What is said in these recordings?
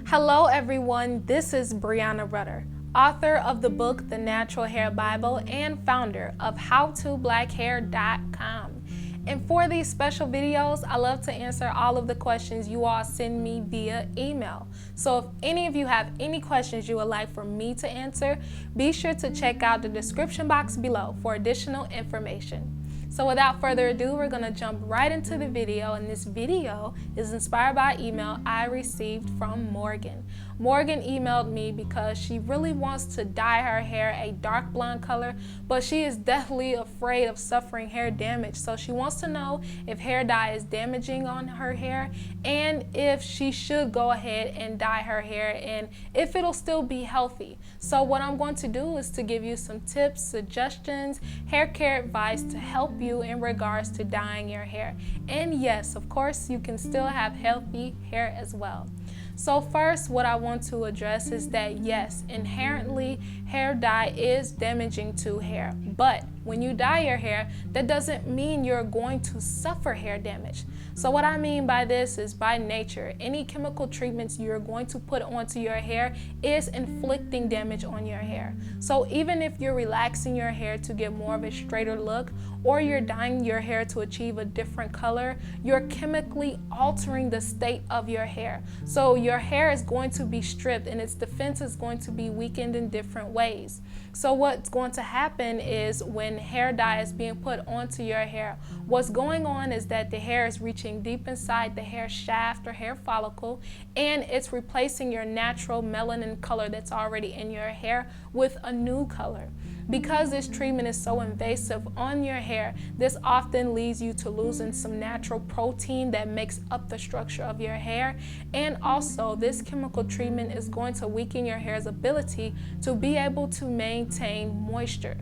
Hello everyone, this is Breanna Rutter, author of the book The Natural Hair Bible and founder of howtoblackhair.breannarutter. And for these special videos, I love to answer all of the questions you all send me via email. So if any of you have any questions you would like for me to answer, be sure to check out the description box below for additional information. So without further ado, we're gonna jump right into the video, and this video is inspired by an email I received from Morgan. Morgan emailed me because she really wants to dye her hair a dark blonde color, but she is deathly afraid of suffering hair damage. So she wants to know if hair dye is damaging on her hair and if she should go ahead and dye her hair and if it'll still be healthy. So what I'm going to do is to give you some tips, suggestions, hair care advice to help you in regards to dyeing your hair. And yes, of course, you can still have healthy hair as well. So first, what I want to address is that yes, inherently hair dye is damaging to hair, but when you dye your hair, that doesn't mean you're going to suffer hair damage. So what I mean by this is, by nature, any chemical treatments you're going to put onto your hair is inflicting damage on your hair. So even if you're relaxing your hair to get more of a straighter look, or you're dyeing your hair to achieve a different color, you're chemically altering the state of your hair. So your hair is going to be stripped and its defense is going to be weakened in different ways. So what's going to happen is when hair dye is being put onto your hair, what's going on is that the hair is reaching deep inside the hair shaft or hair follicle, and it's replacing your natural melanin color that's already in your hair with a new color. Because this treatment is so invasive on your hair, this often leads you to losing some natural protein that makes up the structure of your hair. And also, this chemical treatment is going to weaken your hair's ability to be able to maintain moisture.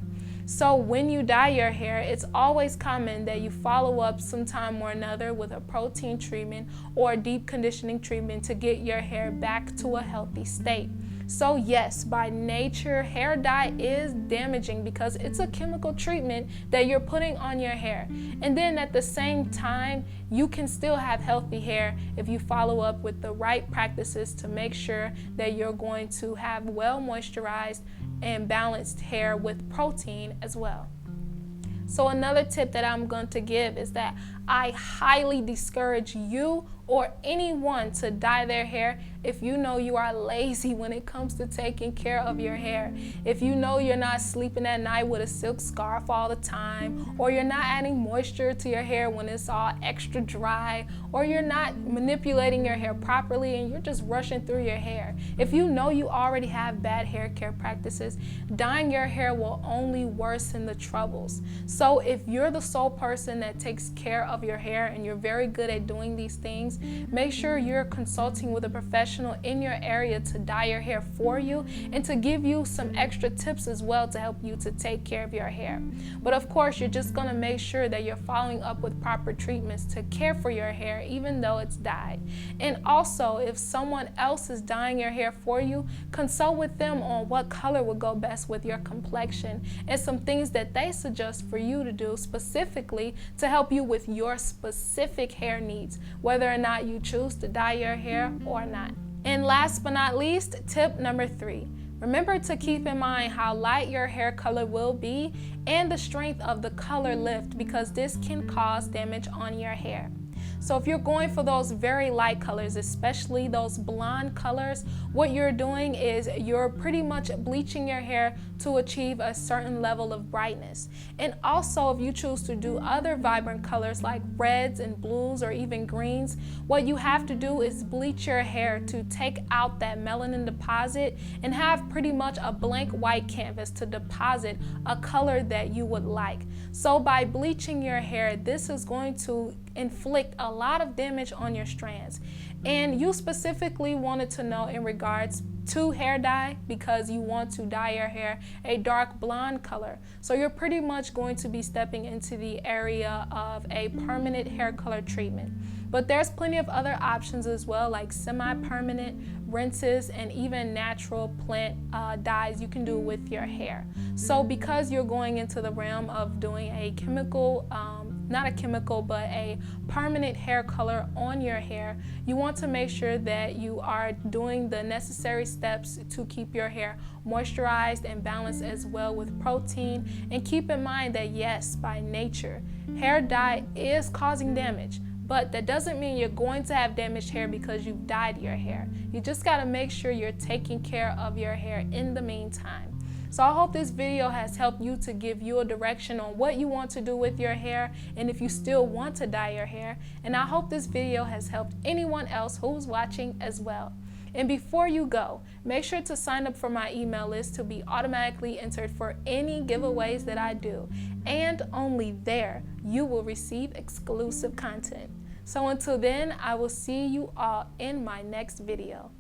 So when you dye your hair, it's always common that you follow up sometime or another with a protein treatment or a deep conditioning treatment to get your hair back to a healthy state. So yes, by nature, hair dye is damaging because it's a chemical treatment that you're putting on your hair. And then at the same time, you can still have healthy hair if you follow up with the right practices to make sure that you're going to have well moisturized and balanced hair with protein as well. So another tip that I'm going to give is that I highly discourage you or anyone to dye their hair if you know you are lazy when it comes to taking care of your hair. If you know you're not sleeping at night with a silk scarf all the time, or you're not adding moisture to your hair when it's all extra dry, or you're not manipulating your hair properly and you're just rushing through your hair. If you know you already have bad hair care practices, dyeing your hair will only worsen the troubles. So if you're the sole person that takes care of your hair and you're very good at doing these things, make sure you're consulting with a professional in your area to dye your hair for you and to give you some extra tips as well to help you to take care of your hair. But of course, you're just going to make sure that you're following up with proper treatments to care for your hair even though it's dyed. And also, if someone else is dyeing your hair for you, consult with them on what color would go best with your complexion and some things that they suggest for you to do specifically to help you with your specific hair needs, whether or not you choose to dye your hair or not. And last but not least, tip number 3. Remember to keep in mind how light your hair color will be and the strength of the color lift, because this can cause damage on your hair. So if you're going for those very light colors, especially those blonde colors, what you're doing is you're pretty much bleaching your hair to achieve a certain level of brightness. And also, if you choose to do other vibrant colors like reds and blues or even greens, what you have to do is bleach your hair to take out that melanin deposit and have pretty much a blank white canvas to deposit a color that you would like. So by bleaching your hair, this is going to inflict a lot of damage on your strands. And you specifically wanted to know in regards to hair dye because you want to dye your hair a dark blonde color. So you're pretty much going to be stepping into the area of a permanent hair color treatment. But there's plenty of other options as well, like semi-permanent, rinses, and even natural plant dyes you can do with your hair. So because you're going into the realm of doing a chemical not a chemical, but a permanent hair color on your hair, you want to make sure that you are doing the necessary steps to keep your hair moisturized and balanced, as well with protein. And keep in mind that yes, by nature, hair dye is causing damage, but that doesn't mean you're going to have damaged hair because you've dyed your hair. You just got to make sure you're taking care of your hair in the meantime. So I hope this video has helped you to give you a direction on what you want to do with your hair, and if you still want to dye your hair. And I hope this video has helped anyone else who's watching as well. And before you go, make sure to sign up for my email list to be automatically entered for any giveaways that I do. And only there you will receive exclusive content. So until then, I will see you all in my next video.